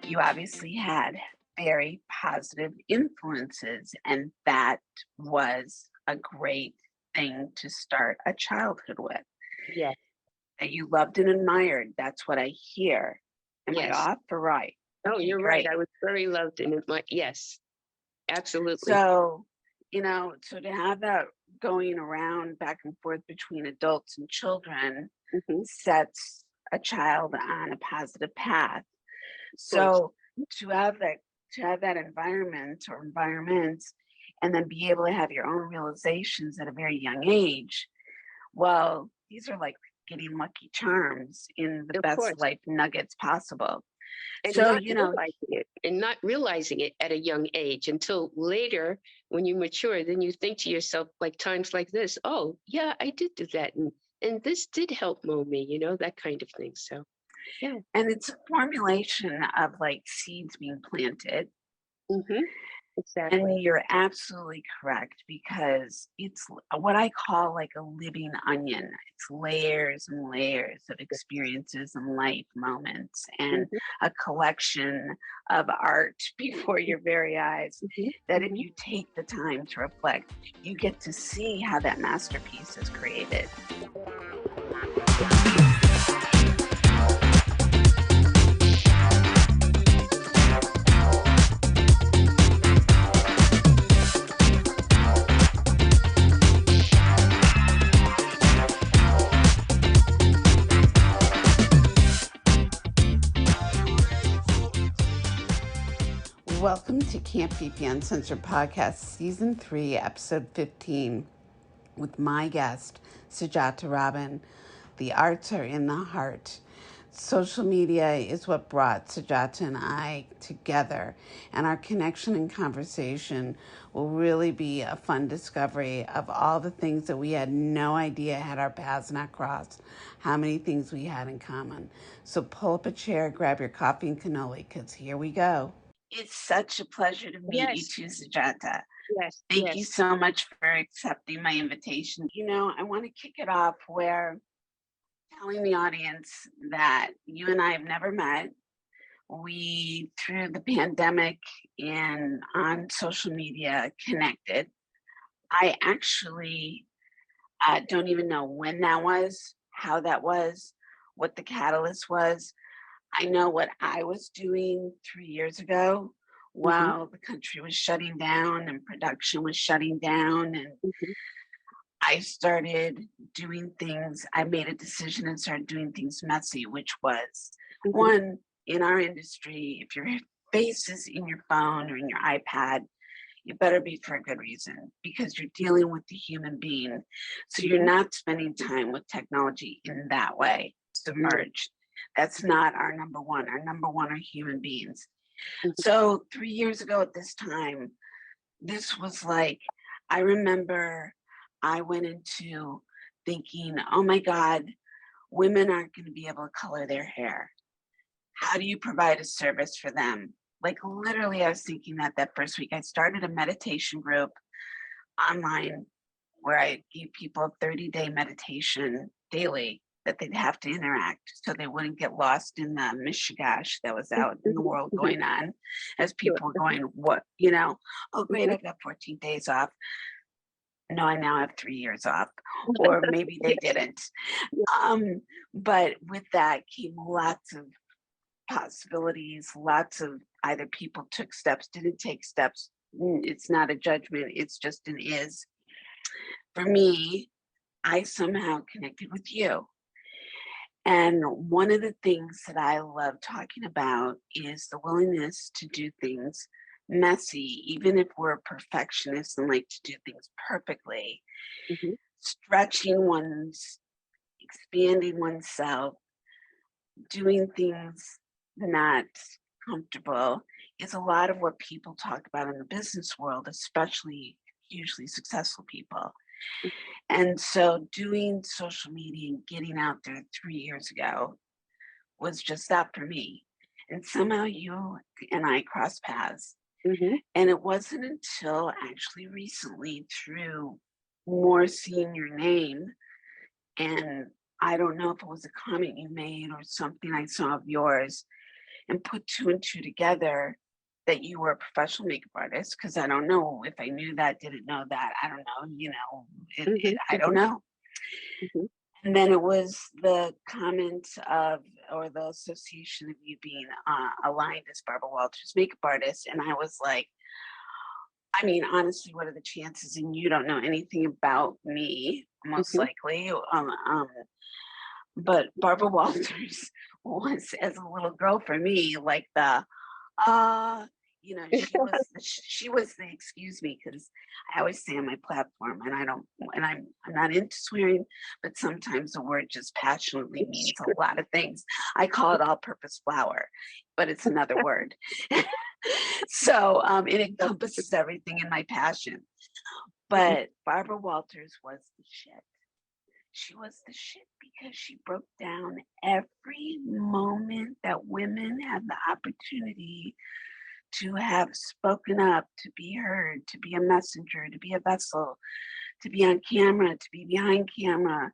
you obviously had very positive influences, and that was a great thing to start a childhood with. Yes, That you loved and admired. That's what I hear. Am I yes. off or right? Oh, Okay, you're right. great. I was very loved and yes, absolutely. So, so to have that going around back and forth between adults and children Hmm. sets a child on a positive path. Of course. So to have that environment or environments and then be able to have your own realizations at a very young age, well, these are like getting lucky charms in the Of best course. life nuggets possible. And So, not realizing it at a young age until later when you mature, then you think to yourself like times like this, oh yeah, I did do that. And this did help mold me, that kind of thing. So yeah. and it's a formulation of like seeds being planted. Hmm. Exactly. And you're absolutely correct because it's what I call like a living onion. It's layers and layers of experiences and life moments and Hmm. a collection of art before your very eyes Hmm. that if Hmm. you take the time to reflect, you get to see how that masterpiece is created. Welcome to Camp Fifi Uncensored Podcast, Season 3, Episode 15, with my guest, Sajata Robin. The arts are in the heart. Social media is what brought Sajata and I together, and our connection and conversation will really be a fun discovery of all the things that we had no idea had our paths not crossed, how many things we had in common. So pull up a chair, grab your coffee and cannoli, because here we go. It's such a pleasure to meet you Yes, too, Sajata. yes, Thank you yes. so much for accepting my invitation. I want to kick it off where telling the audience that you and I have never met. We, through the pandemic and on social media, connected. I actually don't even know when that was, how that was, what the catalyst was. I know what I was doing 3 years ago Hmm. while the country was shutting down and production was shutting down. And Hmm. I started doing things, I made a decision and started doing things messy, which was Hmm. one, in our industry, if your face is in your phone or in your iPad, you better be for a good reason because you're dealing with the human being. So you're Hmm. not spending time with technology in that way, submerged. That's not our number one. Our number one are human beings. So 3 years ago at this time, this was like, I remember I went into thinking, oh my God, women aren't going to be able to color their hair. How do you provide a service for them? Like literally, I was thinking that first week. I started a meditation group online where I gave people a 30-day meditation daily that they'd have to interact so they wouldn't get lost in the mishigash that was out in the world Hmm. going on as Sure. people were going, oh, great, Hmm. I've got 14 days off. No, I now have 3 years off, or maybe they Yes. didn't. Um, but with that came lots of possibilities, lots of either people took steps, didn't take steps. It's not a judgment, it's just an is. For me, I somehow connected with you. And one of the things that I love talking about is the willingness to do things messy, even if we're perfectionists and like to do things perfectly, Hmm. stretching expanding oneself, doing things not comfortable is a lot of what people talk about in the business world, especially hugely successful people. And so doing social media and getting out there 3 years ago was just that for me. And somehow you and I crossed paths. Hmm. And it wasn't until actually recently through more seeing your name, and I don't know if it was a comment you made or something I saw of yours, and put two and two together that you were a professional makeup artist, because I don't know if I knew that, didn't know that. I don't know, I don't know. Mhm. And then it was the comment of, or the association of you being aligned as Barbara Walters makeup artist. And I was like, I mean, honestly, what are the chances? And you don't know anything about me, most Mhm. likely. But Barbara Walters was, as a little girl for me, like the uh she was the, excuse me, because I always say on my platform, and I don't, and I'm not into swearing, but sometimes the word just passionately means a lot of things. I call it all-purpose flour, but it's another word. So it encompasses everything in my passion. But Barbara Walters was the shit. She was the shit because she broke down every moment that women had the opportunity to have spoken up, to be heard, to be a messenger, to be a vessel, to be on camera, to be behind camera,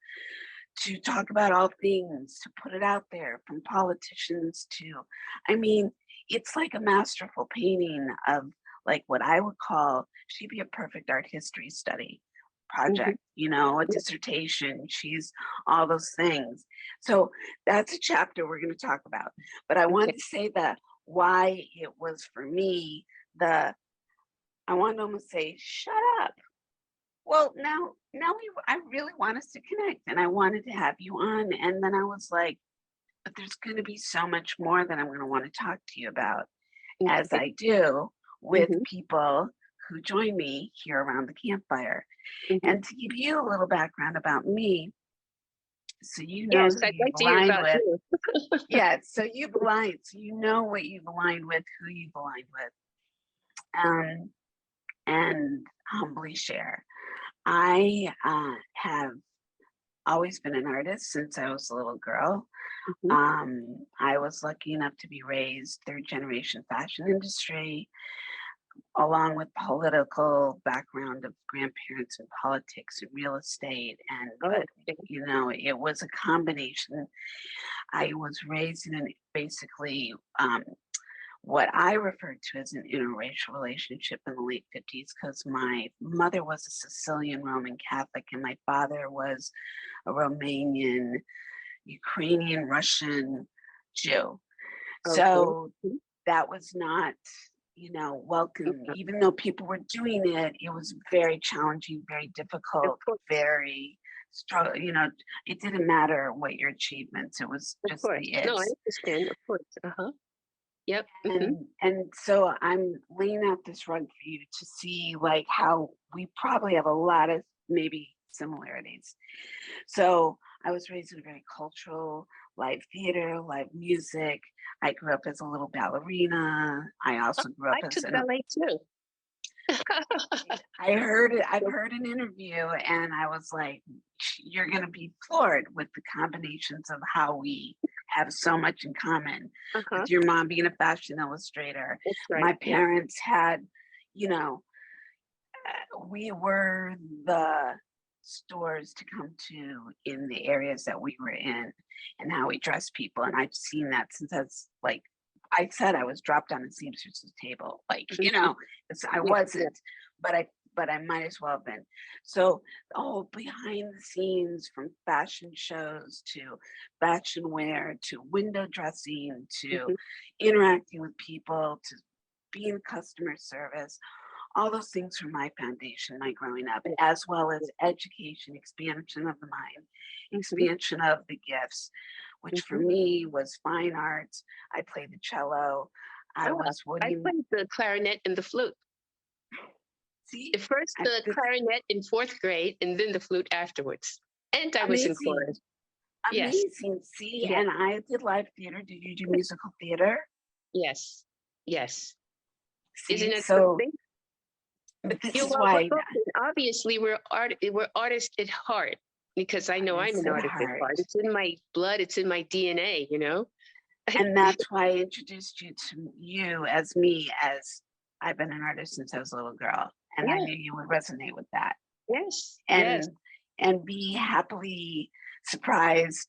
to talk about all things, to put it out there, from politicians to, I mean, it's like a masterful painting of, like, what I would call, she'd be a perfect art history study Mhm. project, a dissertation. She's all those things. So that's a chapter we're going to talk about. But I Okay. wanted to say that why it was for me, the, I want to almost say, shut up. Well, now I really want us to connect, and I wanted to have you on, and then I was like, but there's going to be so much more that I'm going to want to talk to you about, as Okay. I do with Mhm. people who join me here around the campfire. Mhm. And to give you a little background about me, so you know Yes, who I'd you've like to hear aligned about with. you. Yeah, so you've aligned, so you know what you've aligned with, who you've aligned with, um, and humbly share. I have always been an artist since I was a little girl. Mhm. I was lucky enough to be raised third generation fashion industry, along with political background of grandparents in politics and real estate. And Oh, but okay. it was a combination. I was raised in basically what I referred to as an interracial relationship in the late 50s, because my mother was a Sicilian Roman Catholic and my father was a Romanian, Ukrainian, Russian Jew. Okay. So Mhm. that was not, welcome. Okay. Even though people were doing it, it was very challenging, very Of difficult, course. very struggle. It didn't matter what your achievements, it was Of just course. the No, I is. understand. Of course. Uh-huh. Yep. Mhm. And so I'm laying out this rug for you to see, like, how we probably have a lot of maybe similarities. So I was raised in a very cultural, live theater, live music. I grew up as a little ballerina. I also grew up I as took an, ballet too. I heard it, I've heard an interview and I was like, you're going to be floored with the combinations of how we have so much in common, Uh-huh. with your mom being a fashion illustrator. That's right. My Yep. parents had, you know, we were the stores to come to in the areas that we were in, and how we dress people. And I've seen that since I was like, I said I was dropped on a seamstress's table. Like, Mhm. I Yeah. Yeah. wasn't, but I might as well have been. So oh, behind the scenes, from fashion shows to fashion wear to window dressing to Mhm. interacting with people to being customer service, all those things were my foundation, my growing up, Yeah. as well Yeah. as education, expansion of the mind, Mhm. expansion of the gifts, which for Mhm. me was fine arts. I played the cello. I Ah, was, what do I you played the clarinet and the flute. see? First I, the this, clarinet in fourth grade, and then the flute afterwards. And I was in amazing, chorus. Yes. amazing. See, Yes. and I did live theater. Did you do musical theater? Yes. Yes. Isn't See, it so, something? but this You is well, we're why both obviously we're artists at heart because I know I'm artists an at artist at heart. heart. It's in my blood. It's in my DNA. You know. And that's why I introduced you as me, as I've been an artist since I was a little girl, and I Yeah. knew you would resonate with that, Yes. Yes. and be happily surprised,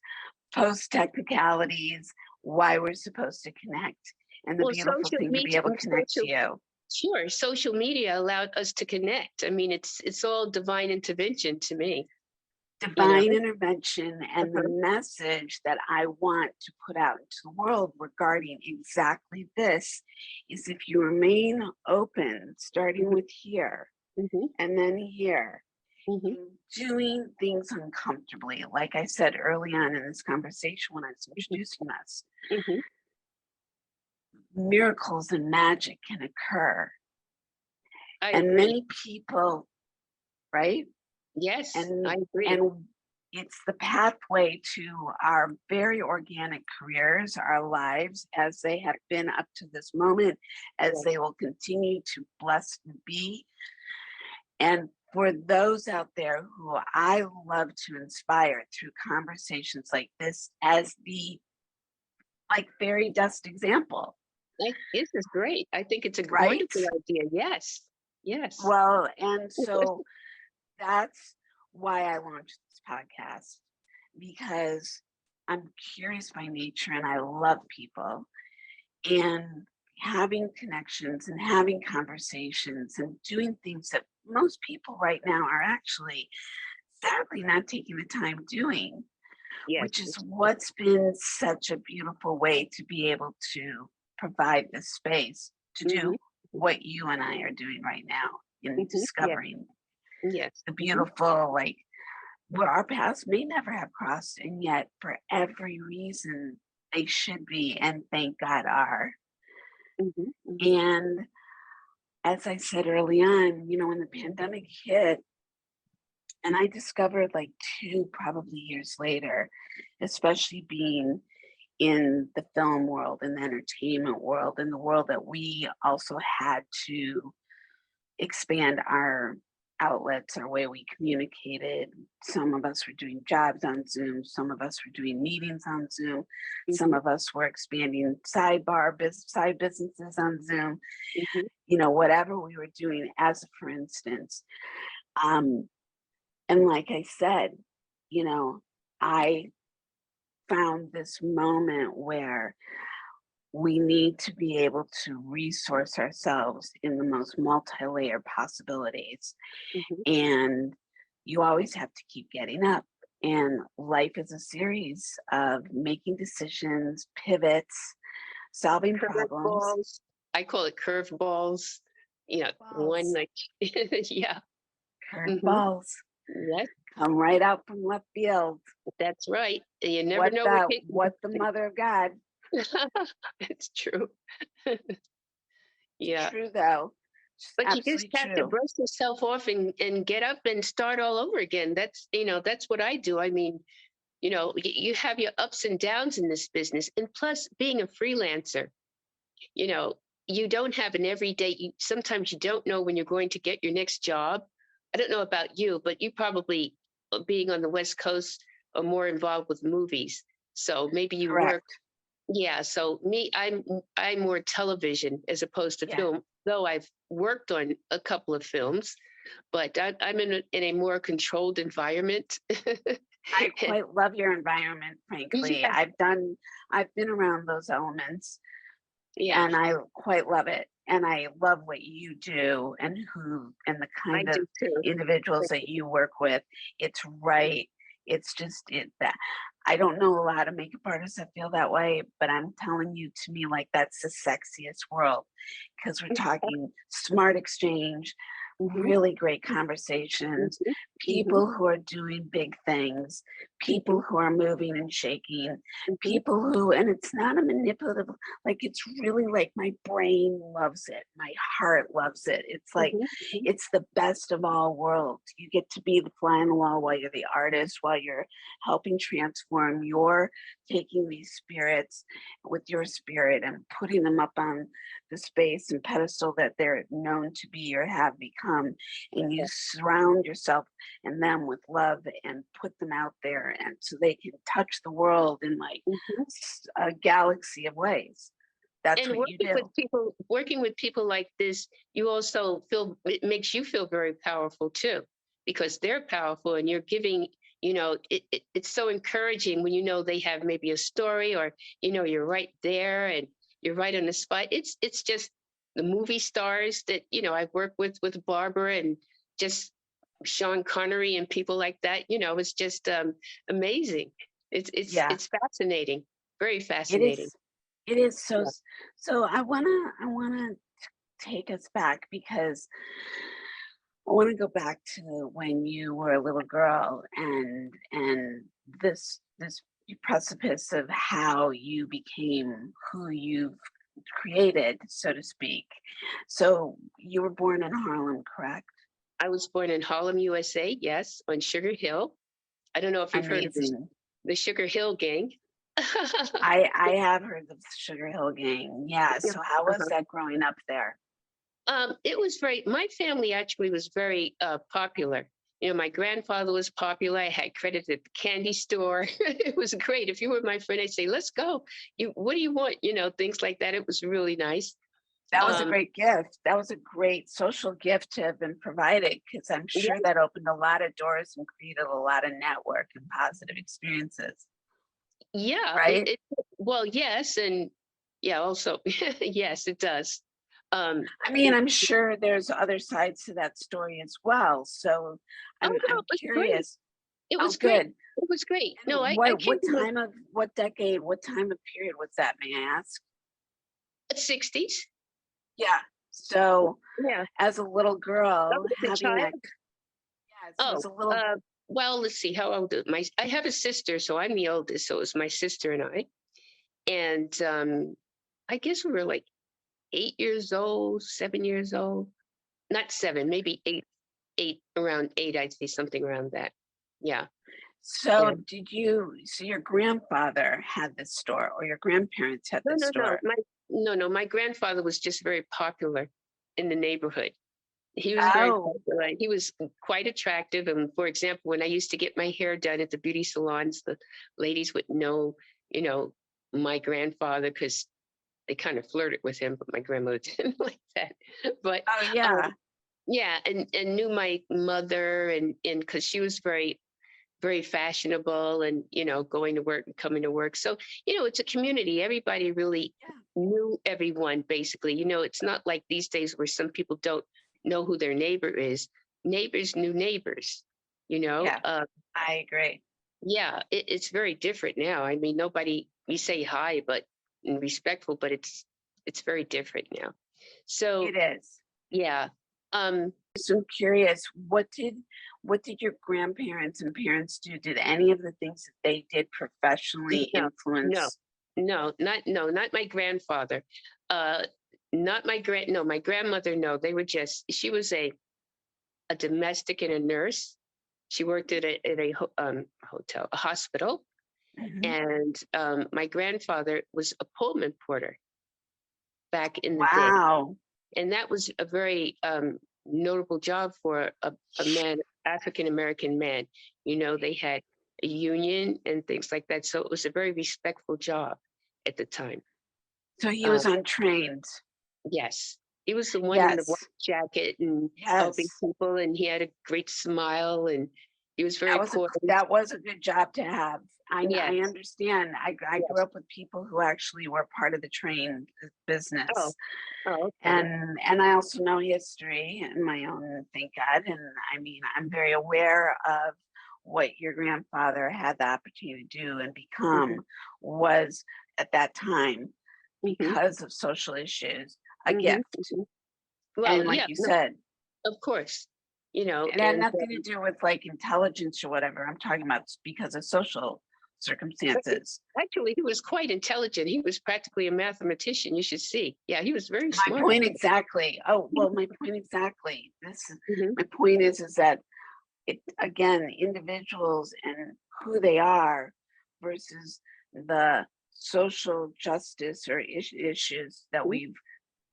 post technicalities, why we're supposed to connect. and the Well, beautiful social thing to be media, able to connect to you. sure, social media allowed us to connect. I mean, it's all divine intervention to me, you know? Divine intervention, and the Uh-huh. message that I want to put out into the world regarding exactly this is if you remain open, starting with here Hmm. and then here, Hmm. and doing things uncomfortably, like I said early on in this conversation when I was Hmm. introducing us, Hmm. miracles and magic can occur. I And agree. many people, right? Yes, and I agree. and it's the pathway to our very organic careers, our lives as they have been up to this moment, as they Yes. will continue to bless and be. And for those out there who I love to inspire through conversations like this, as the like fairy dust example, This is great. I think it's a right? wonderful idea. Yes. Yes. Well, and so that's why I launched this podcast, because I'm curious by nature and I love people, and having connections and having conversations and doing things that most people right now are actually sadly not taking the time doing, Yes. which is what's been such a beautiful way to be able to provide this space to Hmm. do what you and I are doing right now in Hmm. Yes. discovering Yes. the Hmm. beautiful, like where our paths may never have crossed, and yet for every reason they should be, and thank God are. Hmm. Hmm. And as I said early on, when the pandemic hit, and I discovered like two, probably years later, especially being in the film world and the entertainment world and the world that we also had to expand our outlets, our way we communicated. Some of us were doing jobs on Zoom, some of us were doing meetings on Zoom, some Hmm. of us were expanding side businesses on Zoom, Hmm. whatever we were doing, as for instance. Um, and like I said, you know, I found this moment where we need to be able to resource ourselves in the most multi-layered possibilities. Hmm. And you always have to keep getting up. And life is a series of making decisions, pivots, solving problems, Curveballs. I call it curveballs. One balls, like, yeah. curved Hmm. balls Yes, come right out from left field. that's right. You never know what hit you. What the mother of God. It's true. It's Yeah. true though. It's But you just absolutely have to true. brush yourself off and get up and start all over again. That's what I do. I mean, you have your ups and downs in this business. And plus, being a freelancer, you know, you don't have an everyday, sometimes you don't know when you're going to get your next job. I don't know about you, but you probably, being on the West Coast, are more involved with movies. So maybe you work. Correct. Yeah, so me, I'm more television as opposed to Yeah. film, though I've worked on a couple of films, but I'm in a more controlled environment. I quite love your environment, frankly. Yeah, I've been around those elements, yeah, and I quite love it. And I love what you do and the I kind of do too. individuals that you work with. It's right. It's just that I don't know a lot of makeup artists that feel that way, but I'm telling you, to me, like that's the sexiest world, because we're talking smart exchange, Hmm. really great conversations, Hmm. Hmm. people who are doing big things, Hmm. people who are moving and shaking, Hmm. people who, and it's not a manipulative, like it's really like my brain loves it, my heart loves it. It's like Hmm. it's the best of all worlds. You get to be the fly on the wall while you're the artist, while you're helping transform. You're taking these spirits with your spirit and putting them up on the space and pedestal that they're known to be or have become, and you surround yourself and them with love and put them out there, and so they can touch the world in like Hmm. a galaxy of ways. That's And what you do. working with people like this, you also feel, it makes you feel very powerful too, because they're powerful and you're giving, it's so encouraging when they have maybe a story, or, you're right there, and You're right on the spot. It's just the movie stars that, I've worked with Barbara and just Sean Connery and people like that. It's just amazing. Yeah, It's fascinating, very it fascinating. is. It is Yeah. so I wanna take us back because I want to go back to when you were a little girl and this precipice of how you became who you've created, so to speak. So you were born in Harlem, correct? I was born in Harlem, USA. Yes, on Sugar Hill. I don't know if you've heard of Amazing. the Sugar Hill Gang. I have heard of the Sugar Hill Gang. Yeah. Yeah. So how was Uh-huh. that growing up there? It was my family actually was very popular. My grandfather was popular. I had credit at the candy store. It was great. If you were my friend, I'd say, let's go. What do you want? Things like that. It was really nice. That was a Um, great gift. That was a great social gift to have been provided because I'm yeah, sure that opened a lot of doors and created a lot of network and positive experiences, yeah. right? Well, yes. And yeah, also, yes, it does. Um, I mean, I'm sure there's other sides to that story as well. So oh, no, I'm it was great. curious. It Oh, was great. good. It was great. No, And I came what from time of what decade, what time of period was that, may I ask? the 60s. Yeah. So Yeah. as a little I girl, was a having child. that, yeah, so Oh, as a little, well, let's see. How old is I have a sister, so I'm the oldest. So it was my sister and I. And I guess we were like 8 years old, 7 years old. Not seven, maybe eight, around eight, I'd say something around that. Yeah. so Yeah. so your grandfather had this store or your grandparents had No, this no, no. store? No. My grandfather was just very popular in the neighborhood. He was very Oh, popular. He was quite attractive. And for example, when I used to get my hair done at the beauty salons, the ladies would know, you know, my grandfather because they kind of flirted with him, but my grandmother didn't like that. But oh um, yeah. yeah, and knew my mother, and because she was very very fashionable, and going to work and coming to work. So it's a community. Everybody really Yeah. knew everyone basically. It's not like these days where some people don't know who their neighbor is. Neighbors knew neighbors. You know, Yeah, I agree. yeah, it's very different now. I mean, nobody we say hi, but and respectful, but it's very different now. So It is. yeah, um, So I'm curious, what did your grandparents and parents do? Did any of the things that they did professionally no, no, influence? not my grandfather. Uh, not my no, my grandmother. No, they were just. She was a domestic and a nurse. She worked at a hotel, a hospital, Mhm. and my grandfather was a Pullman porter back in the day, Wow. and that was a very notable job for a man, African American man. They had a union and things like that, so it was a very respectful job at the time. So he Um, was untrained. yes, he was the one in the white Yes. jacket and helping Yes. people, and he had a great smile, and he was very poised. That was a good job to have. I Yes. understand. I grew Yes. up with people who actually were part of the train Oh. business. Oh. Okay. And I also know history and my own, thank God. And I mean, I'm very aware of what your grandfather had the opportunity to do and Hmm. become was at that time Hmm. because of social issues, a Hmm. gift. Hmm. Well, And like yeah. you No, said, of course. it had And nothing to do with like intelligence or whatever. I'm taling about because of social but circumstances. actually, he was quite intelligent. He was practically a mathematician. You should see. Yeah, he was very My smart. point exactly. Oh, well, my point exactly. Hmm. My point is that it again, individuals and who they are versus the social justice or issues that we've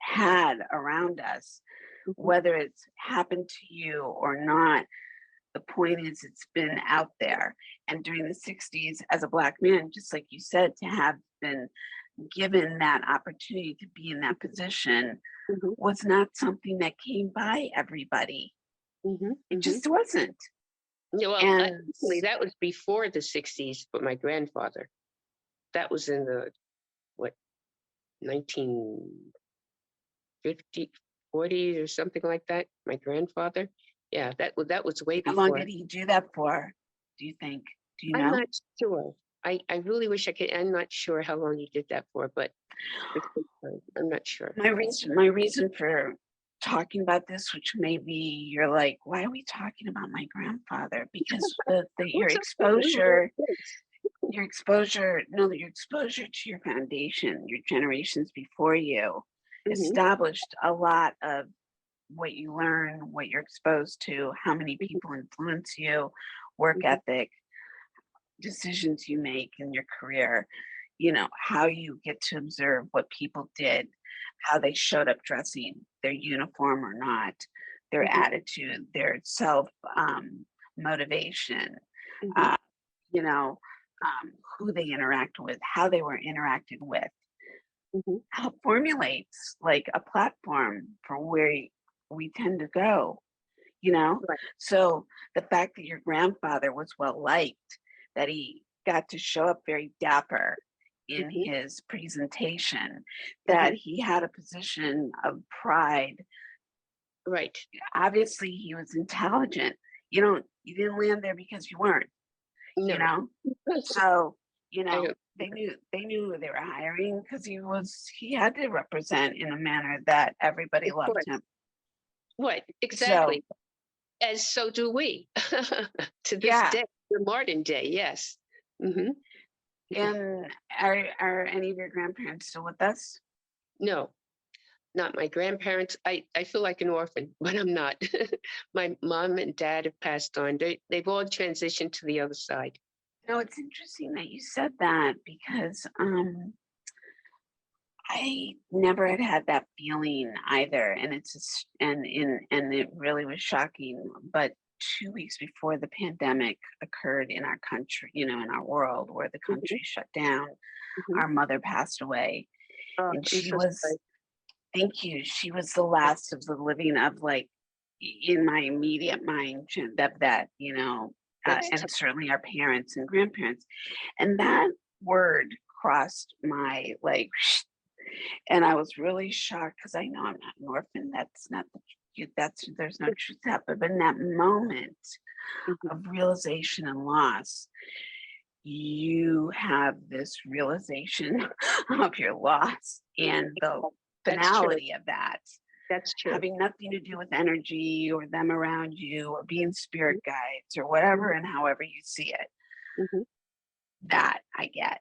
had around us, Hmm. whether it's happened to you or not. The point is, it's been out there. And during the 60s, as a Black man, just like you said, to have been given that opportunity to be in that position Hmm. was not something that came by everybody. Hmm. It Hmm. just wasn't. Yeah, well, And actually, that was before the 60s for my grandfather. That was in the what 1950, 40s or something like that. My grandfather. Yeah, that was way How long before. did he do that for, do you think? Do you I'm know? not sure. I really wish I could. I'm not sure how long he did that for, but it's good time. I'm not sure. My reason for talking about this, which maybe you're like, why are we talking about my grandfather? Because your What's up? We were all exposure, kids. your exposure to your foundation, your generations before you, Mhm, established a lot of what you learn, what you're exposed to, how many mhm, people influence you, work mhm, ethic, decisions you make in your career, how you get to observe what people did, how they showed up dressing, their uniform or not, their mhm, attitude, their self motivation, mhm, uh, you know, who they interact with, how they were interacted with, mhm. how formulates like a platform for where we tend to go, you know? Right. So the fact that your grandfather was well liked, that he got to show up very dapper in Mhm, his presentation, that mhm. he had a position of pride. Right. Obviously, he was intelligent. You didn't land there because you weren't, you No. know? So, I don't. they knew who they were hiring because he had to represent in a manner that everybody Of loved course. him. What? So Exactly. As so do we. To this yeah. day, the modern day, yes. Hmm. And are any of your grandparents still with us? No, not my grandparents. I feel like an orphan, but I'm not. My mom and dad have passed on. They've all transitioned to the other side. No, it's interesting that you said that because I never had that feeling either, and it's just, and it really was shocking. But 2 weeks before the pandemic occurred in our country, in our world, where the Hmm. country shut down, Hmm. our mother passed away, Oh, and I'm she so was, sorry. thank you, she was the last of the living of like in my immediate mind That's and tough. certainly our parents and grandparents. And that word crossed my like, and I was really shocked because I know I'm not an orphan. That's not that's there's no truth to that. But in that moment Mhm. of realization and loss, you have this realization of your loss and the That's true. finality of that That's true. having nothing to do with energy or them around you or being spirit Mhm, guides or whatever mhm, and however you see it. mhm. That I get.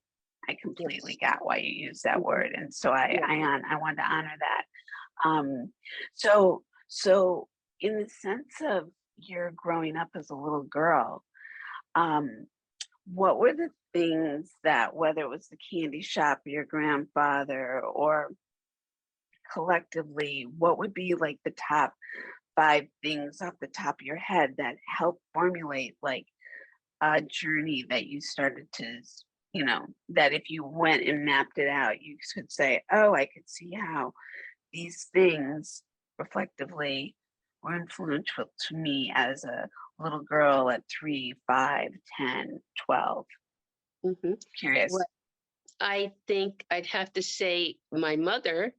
I completely Yes. got why you use that Mhm. word. And so I Yeah. I wanted to honor that. So in the sense of your growing up as a little girl, um, what were the things that, whether it was the candy shop or your grandfather or collectively, what would be like the top 5 things off the top of your head that help formulate like a journey that you started to, that if you went and mapped it out, you could say, oh, I could see how these things reflectively were influential to me as a little girl at 3, 5, 10, 12. Mhm. Curious. Well, I think I'd have to say my mother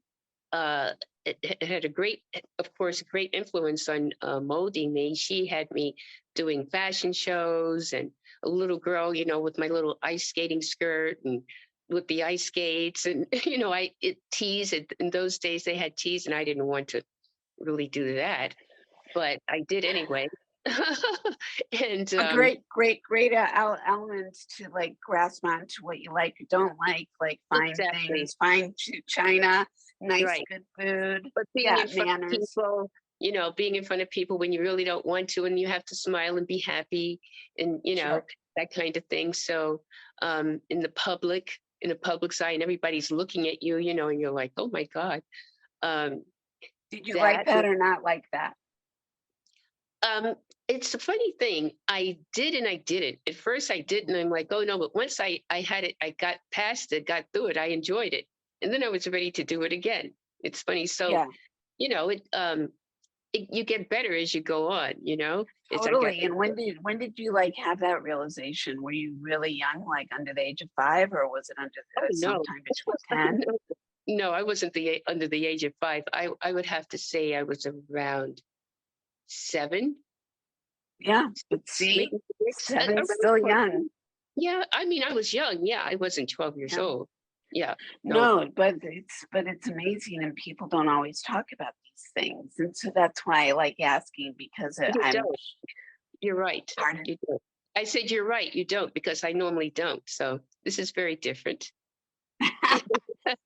uh, it had a great, of course, a great influence on molding me. She had me doing fashion shows and a little girl, with my little ice skating skirt and with the ice skates. And, tease. In those days, they had tease, and I didn't want to really do that, but I did anyway. And A great elements to like grasp onto what you like or don't like fine exactly. things, fine china, nice, Right. good food. But being Yeah, in front of manners. people, being in front of people when you really don't want to, and you have to smile and be happy, and Sure. that kind of thing. So, in the public side, and everybody's looking at you, and you're like, oh my god, um, Did you like that. that or not like that? Um, it's a funny thing. I did and I didn't. At first, I did, and I'm like, oh no. But once I had it, I got past it, got through it. I enjoyed it, and then I was ready to do it again. It's funny. So, Yeah, you get better as you go on, as I got totally. And when did you like have that realization? Were you really young, like under the age of 5, or was it oh no. sometime between 10? No, I wasn't under the age of 5. I would have to say I was around 7, Yeah, but 6, maybe see, 6. seven's Around still 12. young. Yeah, I mean, I was young. Yeah, I wasn't 12 years Yeah. old. Yeah. So No, but it's amazing, and people don't always talk about these things, and so that's why I like asking because you I'm don't. You're right. pardon. You don't. I said you're right. You don't because I normally don't. So this is very different.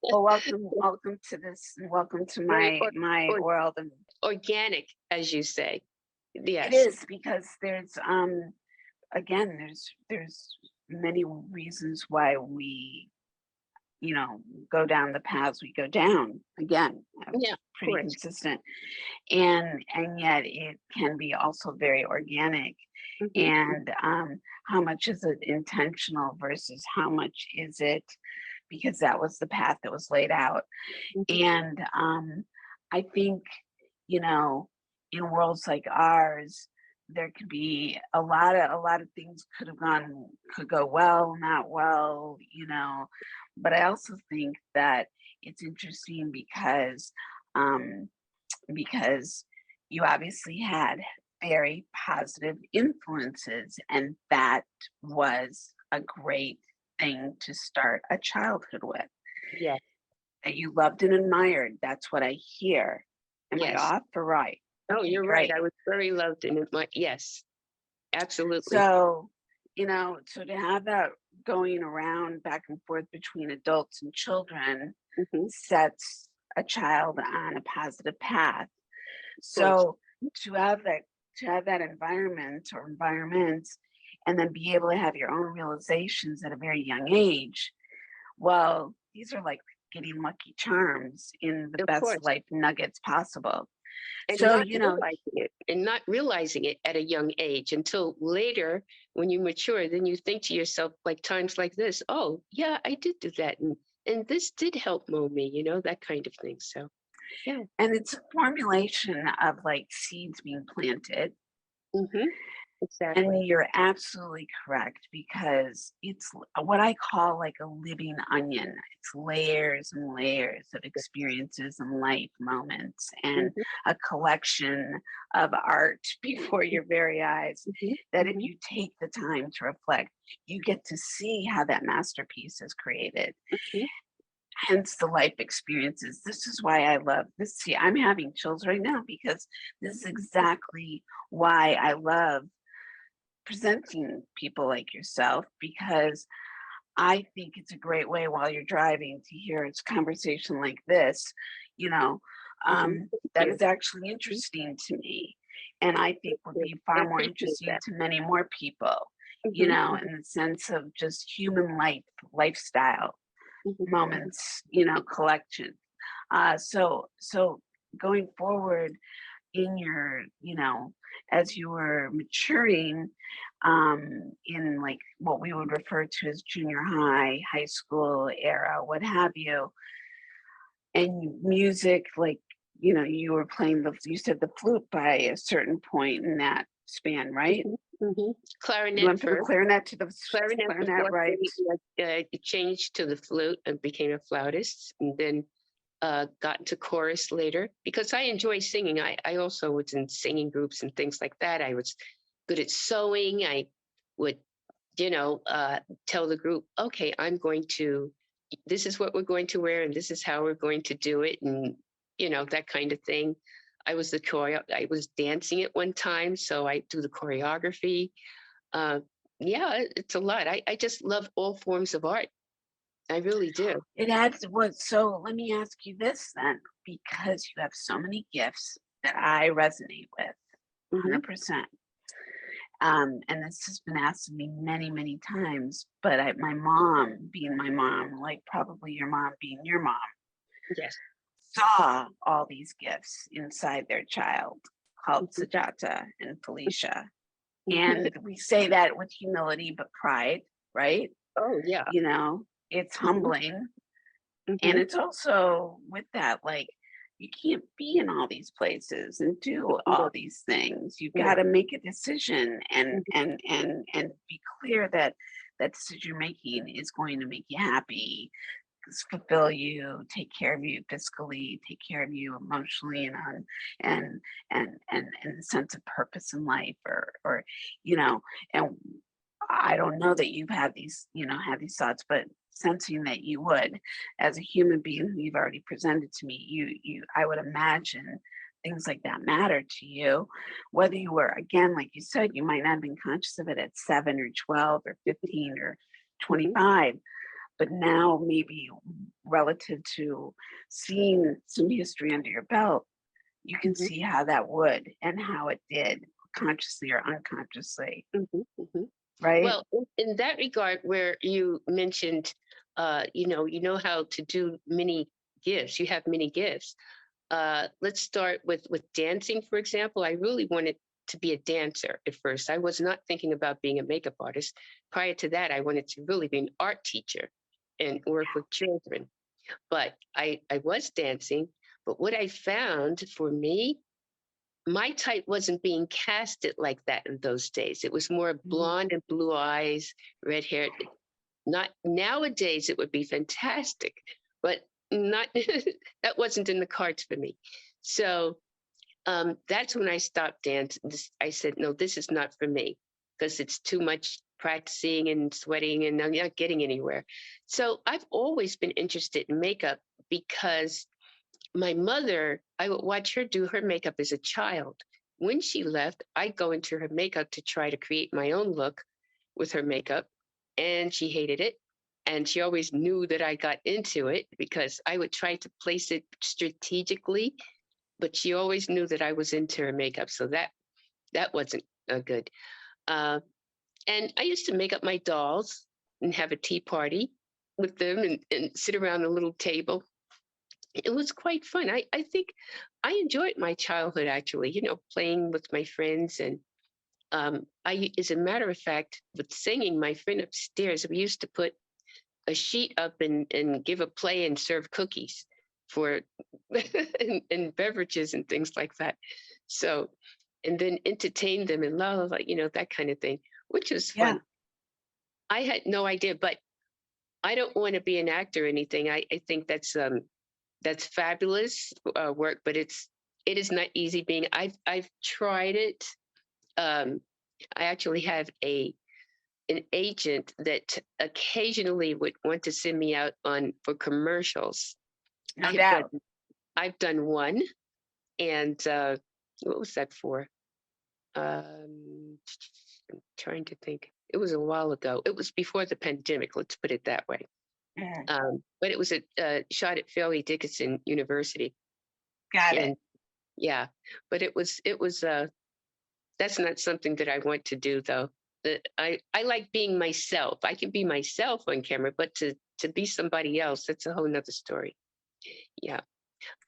Well, welcome to this. Welcome to Very my or, world, and organic, as you say. it Yes. is because there's again there's many reasons why we go down the paths we go down. Again, Yeah, of pretty course. consistent, and yet it can be also very organic. Hmm. And how much is it intentional versus how much is it because that was the path that was laid out. Hmm. And I think, you know, in worlds like ours, there could be a lot of things could go well, not well, but I also think that it's interesting um because you obviously had very positive influences, and that was a great thing to start a childhood with, Yeah. that you loved and admired. That's what I hear. Am I Yes. off or right? Oh, Okay, you're right. great. I was very loved in it. Yes, absolutely. So, so to have that going around back and forth between adults and children Hmm. sets a child on a positive path. Of course. So to have that to have that environment or environments and then be able to have your own realizations at a very young age, well, these are like getting lucky charms in the Of best course. life nuggets possible. And So, not realizing it at a young age until later when you mature, then you think to yourself, like times like this, oh yeah, I did do that. And this did help mold me, that kind of thing. So yeah. and it's a formulation of like seeds being planted. Hmm. Exactly. And you're absolutely correct because it's what I call like a living onion. It's layers and layers of experiences and life moments and Hmm. a collection of art before your very eyes Hmm. that if Hmm. you take the time to reflect, you get to see how that masterpiece is created. Hmm. Hence the life experiences. This is why I love this. See, I'm having chills right now because this is exactly why I love presenting people like yourself, because I think it's a great way while you're driving to hear it's conversation like this, you know, Hmm. Thank that you. is actually Mhm. interesting to me. And I think Thank would you. be I far more appreciate interesting that. to many more people, Hmm. in the sense of just human life, lifestyle Hmm. Hmm. moments, collection. So going forward, in your as you were maturing, in like what we would refer to as junior high school era, what have you, and music, like, you were playing you said the flute by a certain point in that span, right? Hmm. Hmm. You Clarinet went from the first. clarinet to the Clarinet clarinet, before right? it changed to the flute and became a flautist, and then got into chorus later because I enjoy singing. I also was in singing groups and things like that. I was good at sewing. I would, tell the group, okay, this is what we're going to wear and this is how we're going to do it. And, that kind of thing. I was dancing at one time, so I do the choreography. Uh, yeah, it's a lot. I just love all forms of art. I really do. It adds what so let me ask you this then, because you have so many gifts that I resonate with Hmm. 100%. And this has been asked of me many, many times, but my mom, being my mom, like probably your mom being your mom, Yes. saw all these gifts inside their child called Hmm. Sajata and Felicia. Hmm. And we say that with humility, but pride, right? Oh yeah. It's Hmm. humbling. And Hmm. it's also with that, like, you can't be in all these places and do No, all these things. You've got no. to make a decision and Mhm. be clear that that decision making is going to make you happy, fulfill you, take care of you physically, take care of you emotionally, and and a sense of purpose in life, or you know, and I don't know that you've had these, had these thoughts, but sensing that you would, as a human being who you've already presented to me, I would imagine things like that matter to you, whether you were, again, like you said, you might not have been conscious of it at 7 or 12 or 15 or Mhm. 25, but now maybe relative to seeing some history under your belt, you can Mhm. see how that would and how it did, consciously or unconsciously, Mhm. Mhm. right? Well, in that regard, where you mentioned, you know how to do many gifts. You have many gifts. Let's start with dancing, for example. I really wanted to be a dancer at first. I was not thinking about being a makeup artist. Prior to that, I wanted to really be an art teacher and work with children. But I was dancing. But what I found for me, my type wasn't being casted like that in those days. It was more Mhm. blonde and blue eyes, red hair. Not nowadays, it would be fantastic, but not that wasn't in the cards for me. So that's when I stopped dancing. I said, no, this is not for me because it's too much practicing and sweating and I'm not getting anywhere. So I've always been interested in makeup because my mother, I would watch her do her makeup as a child. When she left, I'd go into her makeup to try to create my own look with her makeup, and she hated it. And she always knew that I got into it because I would try to place it strategically, but she always knew that I was into her makeup. So that wasn't good. Uh, and I used to make up my dolls and have a tea party with them and sit around a little table. It was quite fun. I think I enjoyed my childhood actually, playing with my friends. And as a matter of fact, with singing, my friend upstairs, we used to put a sheet up and give a play and serve cookies for and beverages and things like that. So, and then entertain them and la la la, that kind of thing, which was Yeah, fun. I had no idea, but I don't want to be an actor or anything. I think that's fabulous work, but it is not easy being. I've tried it. Um, I actually have an agent that occasionally would want to send me out on for commercials. I no have done doubt. I've done one, and what was that for? I'm trying to think. It was a while ago. It was before the pandemic. Let's put it that way. Mm, But it was a shot at Fairleigh Dickinson University, got it. and yeah, but it was. That's not something that I want to do though. I like being myself. I can be myself on camera, but to be somebody else, that's a whole nother story. Yeah.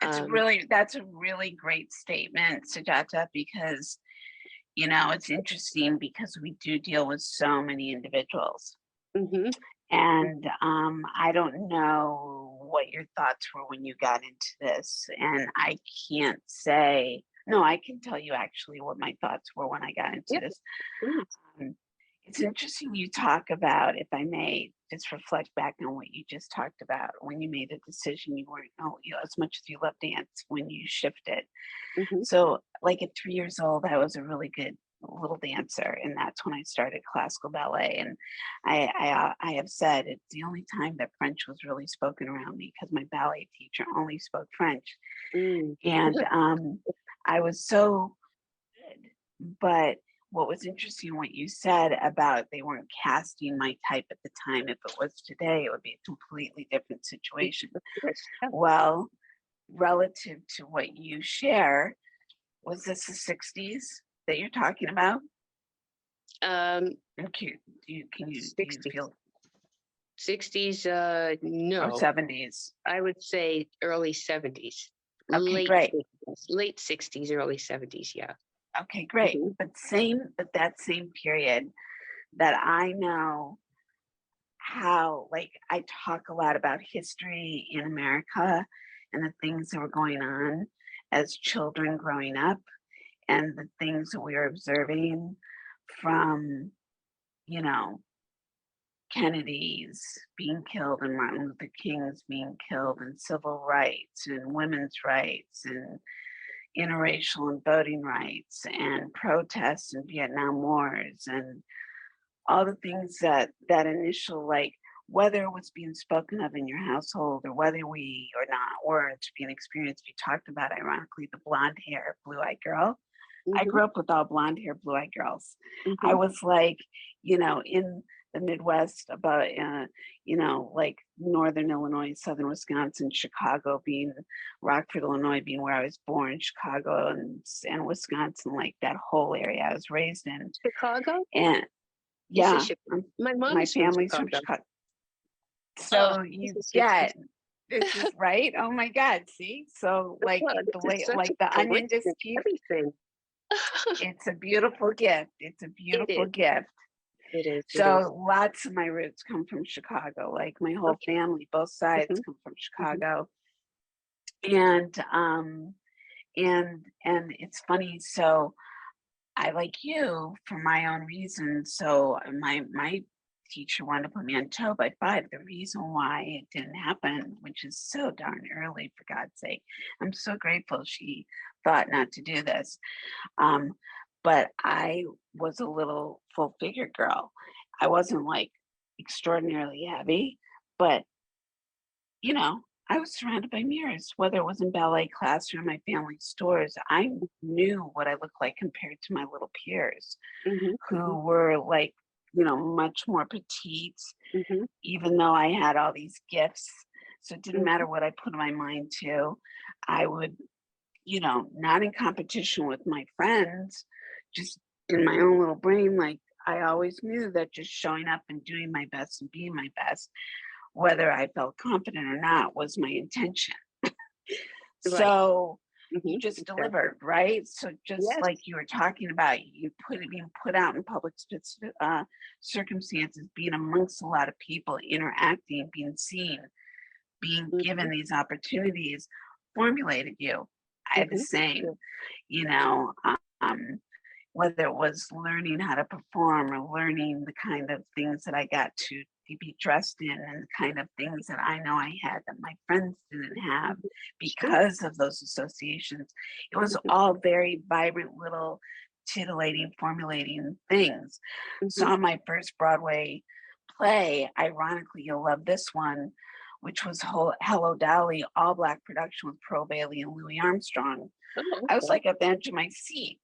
Um, That's a really great statement, Sajata, because it's interesting because we do deal with so many individuals. mhm, And I don't know what your thoughts were when you got into this. And I can't say, no, I can tell you actually what my thoughts were when I got into yeah, this. please. Um, it's interesting you talk about, if I may just reflect back on what you just talked about, when you made a decision, you weren't, oh, as much as you love dance, when you shifted. Mhm, So, like at 3 years old, I was a really good little dancer, and that's when I started classical ballet. And I have said it's the only time that French was really spoken around me because my ballet teacher only spoke French, mm, and I was so good. But what was interesting, what you said about they weren't casting my type at the time. If it was today, it would be a completely different situation. of course. Yeah. Well, relative to what you share, was this the 60s that you're talking about? Um, Okay, do you 60s, feel, 60s, or no, 70s? I would say early 70s, Okay, great. late 60s, early 70s. Yeah. Okay, great. Mhm. But that same period that I know how, like, I talk a lot about history in America and the things that were going on as children growing up and the things that we were observing from, you know, Kennedy's being killed and Martin Luther King's being killed and civil rights and women's rights and interracial and voting rights and protests and Vietnam Wars and all the things that initial, like, whether it was being spoken of in your household or whether we or not were to be an experience. We talked about, ironically, the blonde hair, blue-eyed girl. I Mm-hmm. grew up with all blonde hair, blue-eyed girls. I Mm-hmm. was like, in the Midwest, about, like Northern Illinois, Southern Wisconsin, Chicago being, Rockford, Illinois being where I was born, Chicago and Wisconsin, like that whole area I was raised in. Chicago? And You said yeah, Chicago. My mom my is from family's from Chicago. Chicago. Oh, So this you is just get, this is right. Oh my God. See? So like well, the this is way, such like a the onion just coincidence. keeps, Everything. it's a beautiful gift. It's a It beautiful is. gift. It is. It is. So lots of my roots come from Chicago. Like my whole Okay. family, both sides Mm-hmm. come from Mm-hmm. Chicago. And and it's funny. So I, like you, for my own reasons. So my teacher wanted to put me on toe by 5. The reason why it didn't happen, which is so darn early, for God's sake, I'm so grateful she thought not to do this. Um, but I was a little full figure girl. I wasn't like extraordinarily heavy, but you know, I was surrounded by mirrors, whether it was in ballet class or in my family stores. I knew what I looked like compared to my little peers Mm-hmm. Mm-hmm. who were like, much more petite, Mm-hmm. even though I had all these gifts. So it didn't Mm-hmm. matter what I put my mind to. I would, not in competition with my friends, just in my own little brain. Like I always knew that just showing up and doing my best and being my best, whether I felt confident or not, was my intention. Right. So Mm-hmm. you just Exactly. delivered, right? So just Yes. like you were talking about, being put out in public circumstances, being amongst a lot of people, interacting, being seen, being Mm-hmm. given these opportunities, formulated you. I had the Mm-hmm. same, Yeah. you know. Um, whether it was learning how to perform or learning the kind of things that I got to be dressed in and the kind of things that I know I had that my friends didn't have Mm-hmm. Sure. because of those associations. It was Mm-hmm. all very vibrant little titillating, formulating things. Mm-hmm. Saw my first Broadway play, ironically, you'll love this one, which was Hello Dolly, all black production with Pearl Bailey and Louis Armstrong. Oh, I was okay. like at the edge of my seat.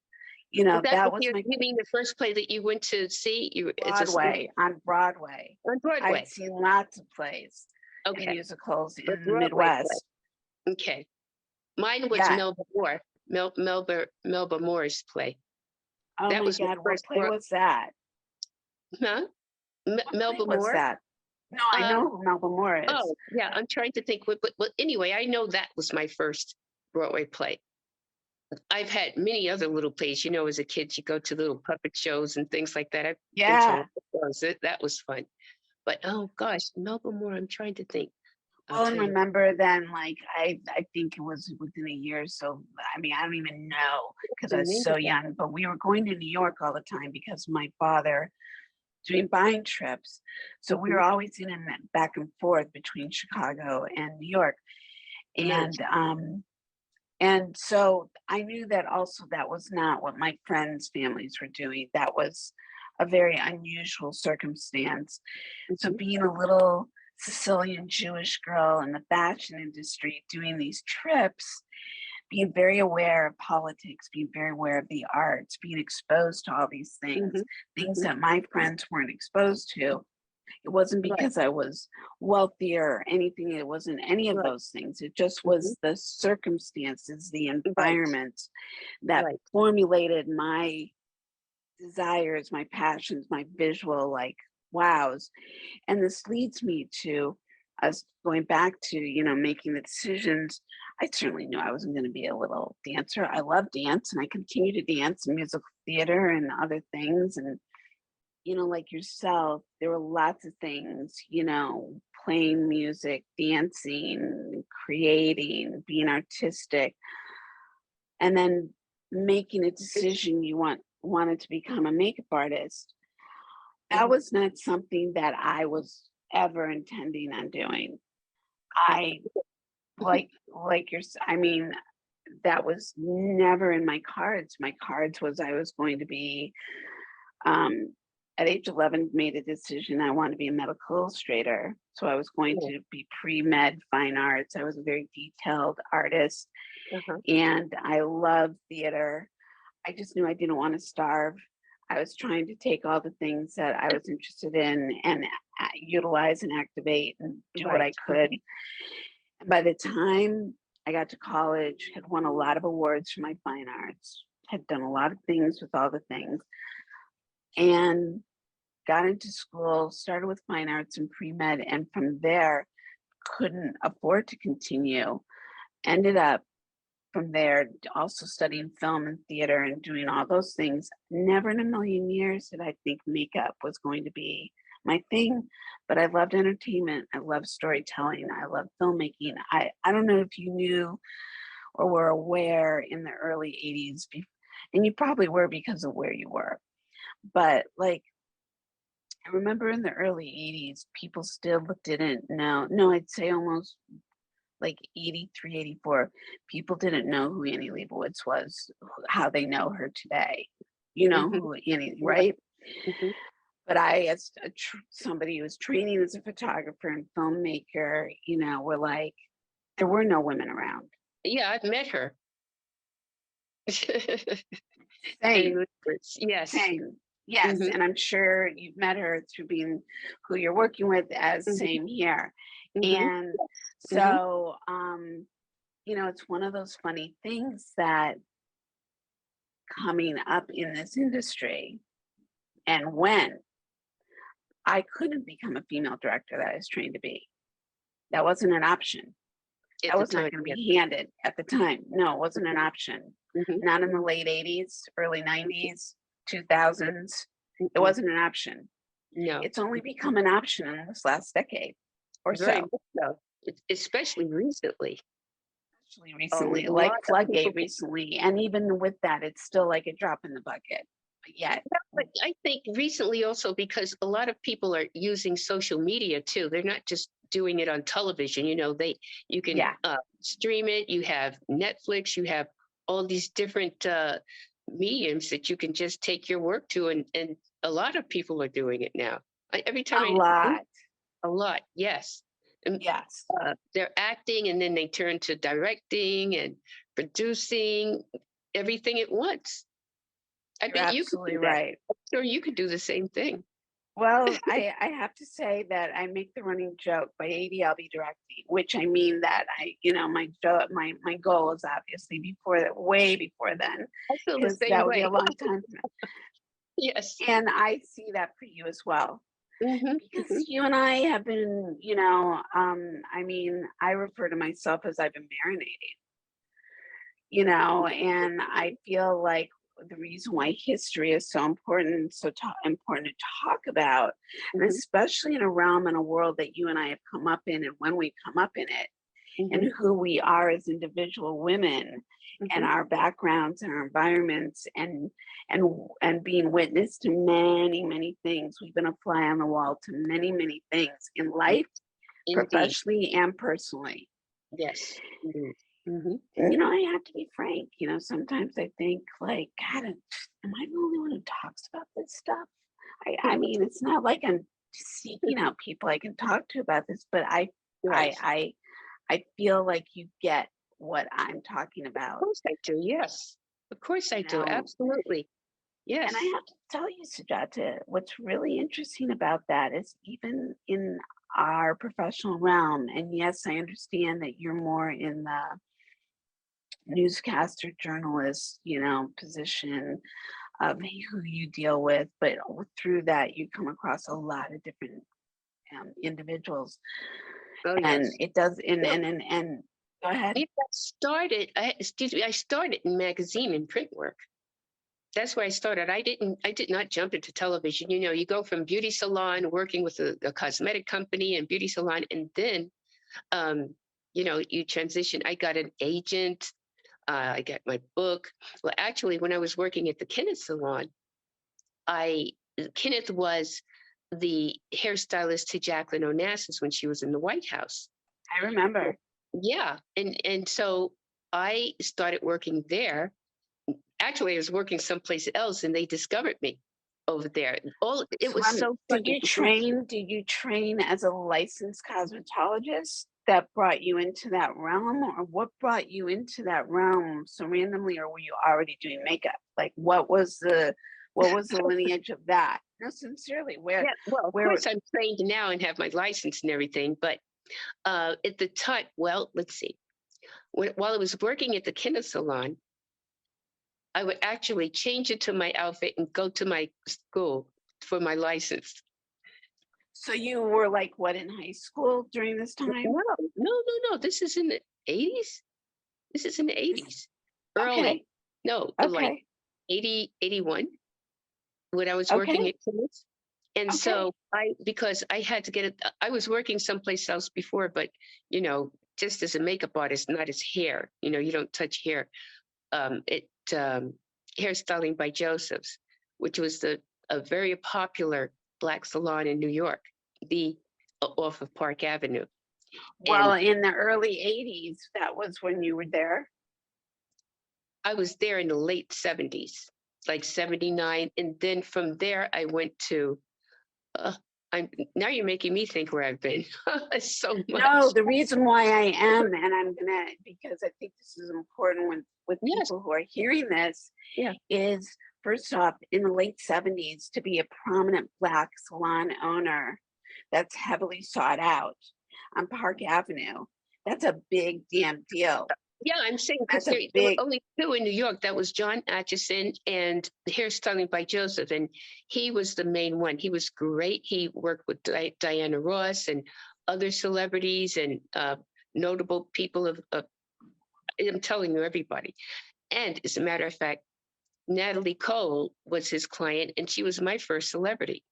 Is that That was was your, my you mean the first play that you went to see? You it's a Broadway, on Broadway. on I'd Broadway. seen lots of plays and Okay. musicals The in the Broadway play. Midwest. Okay. Mine was Yeah. Melba Moore. Melba Moore's play. Oh That my was my God, what first play was that? huh? What play Melba was Moore. that? No, I Uh know who Melba Moore is. oh yeah, I'm trying to think. But anyway, I know that was my first Broadway play. I've had many other little plays. As a kid, you go to little puppet shows and things like that. I've been to a Yeah. lot of those. That was fun. But oh gosh, Melba Moore. I'm trying to think. I'll Well, and tell you. remember then, like I think it was within a year. So I mean, I don't even know because The I was name so of that. young. But we were going to New York all the time because my father doing buying trips. So we Mm-hmm. were always in and back and forth between Chicago and New York. Nice. And so I knew that also that was not what my friends' families were doing. That was a very unusual circumstance. So Mm-hmm. being a little Sicilian Jewish girl in the fashion industry doing these trips, being very aware of politics, being very aware of the arts, being exposed to all these Mm-hmm. things Mm-hmm. that my friends weren't exposed to. It wasn't Right. because I was wealthier or anything. It wasn't any of Right. those things. It just Mm-hmm. was the circumstances, the Right. environment that Right. formulated my desires, my passions, my visual like wows. And this leads me to us going back to, making the decisions. I certainly knew I wasn't going to be a little dancer. I love dance and I continue to dance in musical theater and other things. And like yourself, there were lots of things, playing music, dancing, creating, being artistic, and then making a It's decision you wanted to become a makeup artist. that was not something that I was ever intending on doing. I I mean, that was never in my cards. My cards was I was going to be um at age 11 made a decision I wanted to be a medical illustrator. So I was going Yeah. to be pre-med fine arts. I was a very detailed artist Uh-huh. and I loved theater. I just knew I didn't want to starve. I was trying to take all the things that I was interested in and utilize and activate and do what Right. I could. And by the time I got to college, had won a lot of awards for my fine arts, had done a lot of things with all the things, and got into school, started with fine arts and pre-med, and from there couldn't afford to continue. Ended up from there also studying film and theater and doing all those things. Never in a million years did I think makeup was going to be my thing, but I loved entertainment. I love storytelling. I love filmmaking. I don't know if you knew or were aware in the early 80s, and you probably were because of where you were, but like I remember in the early 80s, people still didn't know. No, I'd say almost like 83, 84, people didn't know who Annie Leibovitz was, how they know her today. You know Hmm. who Annie, Yeah. right? Hmm. But I, as somebody who was training as a photographer and filmmaker, were like, there were no women around. Yeah, I've met her. Same, Anyway, yes. same. Yes, Hmm. and I'm sure you've met her through being who you're working with as Hmm. same here. Hmm. And Hmm. so, it's one of those funny things that coming up in this industry and when I couldn't become a female director that I was trained to be. That wasn't an option. At That the was not time, going to yeah. be handed at the time. No, it wasn't an option. Hmm. Not in the late 80s, early 90s, 2000s. It Hmm. wasn't an option. No, It's only become an option in this last decade or very so, much so. Especially recently. actually A recently, like lot of Floodgate people. recently. And even with that, it's still like a drop in the bucket. But yet, But I think recently also because a lot of people are using social media too. They're not just doing it on television. You can yeah, stream it. You have Netflix. You have all these different mediums that you can just take your work to, and a lot of people are doing it now. Every time a I lot. a lot, yes. And Yes. they're acting, and then they turn to directing and producing everything at once. I You're bet you could absolutely do that. right. I'm sure you could do the same thing. Well, I have to say that I make the running joke by 80 I'll be directing, which I mean that my goal is obviously before that, way before then, I feel the is same that would be way. a long time from now. Yes. And I see that for you as well. Hmm. Because Hmm. you and I have been, I mean, I refer to myself as I've been marinating, and I feel like the reason why history is so important, important to talk about, and Hmm. especially in a realm and a world that you and I have come up in, and when we come up in it, Hmm. and who we are as individual women, and Hmm. our backgrounds and our environments, and being witness to many, many things. We've been a fly on the wall to many, many things in life, Indeed. professionally and personally. Yes. Indeed. Hmm. And, I have to be frank, sometimes I think like, God, am I the only one who talks about this stuff? I mean, it's not like I'm seeking out people I can talk to about this, but Right. I, I feel like you get what I'm talking Of about, course I do. Yes. Of course I you do. know. Absolutely. And I Yes. have to tell you, Sujata, what's really interesting about that is even in our professional realm, and yes, I understand that you're more in the newscaster journalist position of who you deal with, but through that you come across a lot of different individuals, Oh, and yes. it does Well, and go ahead. excuse me, I started in magazine and print work. That's where I started. I did not jump into television. You go from beauty salon, working with a cosmetic company and beauty salon, and then, you transition. I got an agent. I got my book. Well, actually, when I was working at the Kenneth salon, I Kenneth was the hairstylist to Jacqueline Onassis when she was in the White House. I remember. Yeah. And so I started working there. Actually, I was working someplace else and they discovered me over there. It So was so did funny. you train? Did you train as a licensed cosmetologist that brought you into that realm, or what brought you into that realm so randomly, or were you already doing makeup? Like, what was the lineage of that? No, sincerely, Yeah, well, of where? course I'm trained now and have my license and everything, but at the time, well, let's see. While I was working at the Kinna Salon, I would actually change into my outfit and go to my school for my license. So you were like what, in high school during this No, time? no. This is in the 80s. This is in the 80s. Early. Okay, No, like okay, 80, 81 when I was working okay, at Kinna's. And okay. so because I had to get it, I was working someplace else before, but, just as a makeup artist, not as hair, you don't touch hair. It Hairstyling by Joseph's, which was a very popular Black salon in New York, the off of Park Avenue. Well, And in the early 80s, that was when you were there. I was there in the late 70s, like 79. And then from there, I went to, uh, now you're making me think where I've been so No, much. the reason why I am, and I'm gonna, because I think this is important with Yes. people who are hearing this, Yeah. is first off, in the late 70s, to be a prominent Black salon owner that's heavily sought out on Park Avenue, that's a big damn deal. Yeah, I'm saying because That's a there were big, only two in New York. That was John Atchison and Hairstyling by Joseph, and he was the main one. He was great. He worked with Diana Ross and other celebrities and notable people of. I'm telling you, everybody. And as a matter of fact, Natalie Cole was his client, and she was my first celebrity.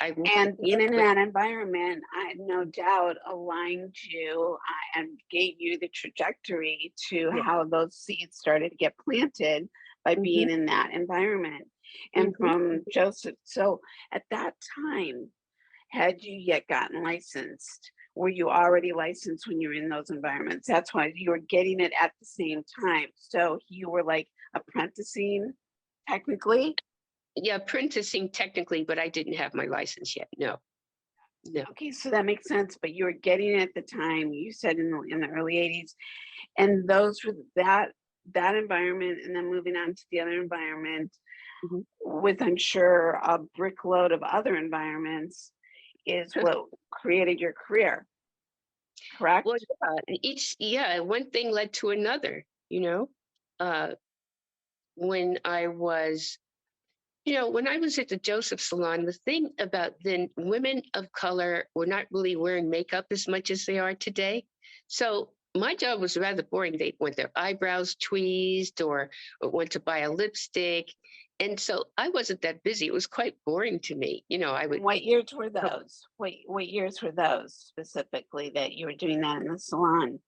and being in that environment, I no doubt aligned you and gave you the trajectory to Yeah. how those seeds started to get planted by Hmm. being in that environment. And Hmm. from Joseph, so at that time, had you yet gotten licensed? Were you already licensed when you were in those environments? That's why you were getting it at the same time. So you were like apprenticing technically. Yeah, apprenticing technically, but I didn't have my license yet. No, no. Okay, so that makes sense, but you were getting it at the time, you said in the early 80s, and those were that environment, and then moving on to the other environment Mhm. with, I'm sure, a brickload of other environments is what created your career, Well, correct? one thing led to another, uh, when I was, when I was at the Joseph Salon, the thing about then women of color were not really wearing makeup as much as they are today. So my job was rather boring. They want their eyebrows tweezed or went to buy a lipstick. And so I wasn't that busy. It was quite boring to me. I would, And what years were those? What years were those specifically that you were doing that in the salon?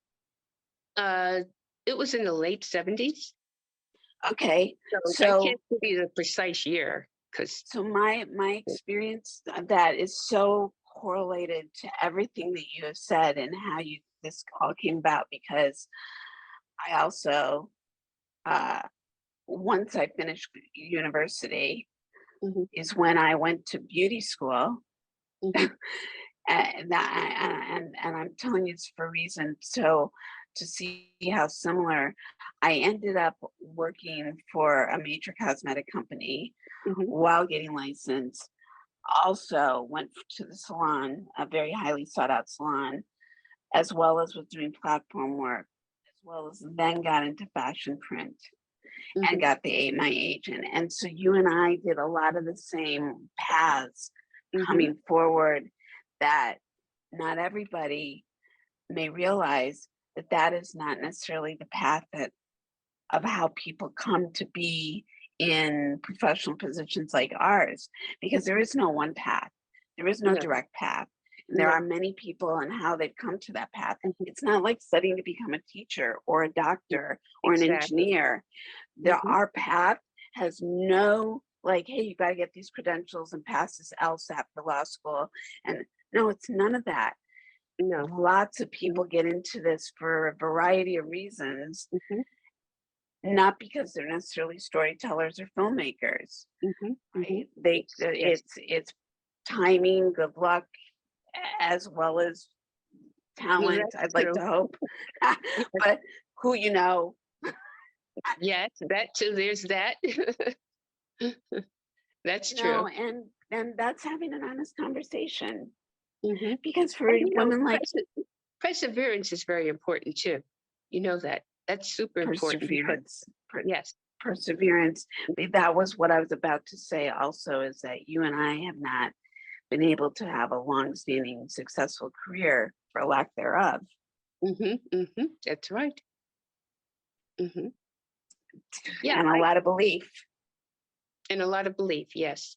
uh, it was in the late 70s. Okay, So I so can't give you the precise year because so my experience of that is so correlated to everything that you have said and how you this all came about, because I also once I finished university is when I went to beauty school, and I'm telling you this for a reason. So to see how similar, I ended up working for a major cosmetic company while getting licensed. Also went to the salon, a very highly sought out salon, as well as was doing platform work, as well as then got into fashion print and got my agent. And so you and I did a lot of the same paths coming forward, that not everybody may realize that that is not necessarily the path of how people come to be in professional positions like ours, because there is no one path, there is no no, direct path, and there no, are many people and how they've come to that path. mhm, It's not like studying to become a teacher or a doctor or an exactly. engineer. Mhm. Our path has no like, hey, you got to get these credentials and pass this LSAT for law school. And no, it's none of that. No. Lots of people get into this for a variety of reasons, Mhm, not because they're necessarily storytellers or filmmakers. mhm, mhm. Right? They Yes. it's timing, good luck, as well as Well, talent, that's I'd like true. to hope. But who you know, Yes, that too. There's that. That's you know, true. and that's having an honest conversation. Mhm. Because for And women like perseverance is very important too. You know that. That's super important because perseverance, yes. perseverance, that was what I was about to say also, is that you and I have not been able to have a long-standing successful career for lack thereof. Mhm, mhm. That's right. Mhm. Yeah, And a lot of belief. and a lot of belief. Yes.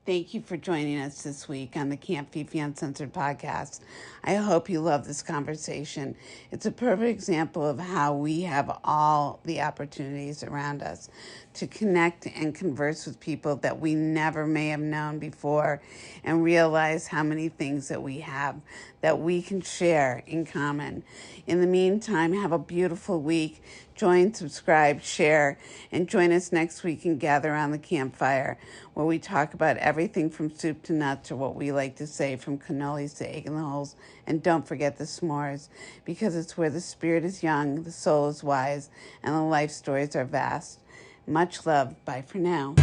Thank you for joining us this week on the Camp Fifi Uncensored podcast. I hope you love this conversation. It's a perfect example of how we have all the opportunities around us to connect and converse with people that we never may have known before and realize how many things that we have that we can share in common. In the meantime, have a beautiful week. Join, subscribe, share, and join us next week and gather around the campfire where we talk about everything from soup to nuts, or what we like to say, from cannolis to egg in the holes. And don't forget the s'mores, because it's where the spirit is young, the soul is wise, and the life stories are vast. Much love. Bye for now.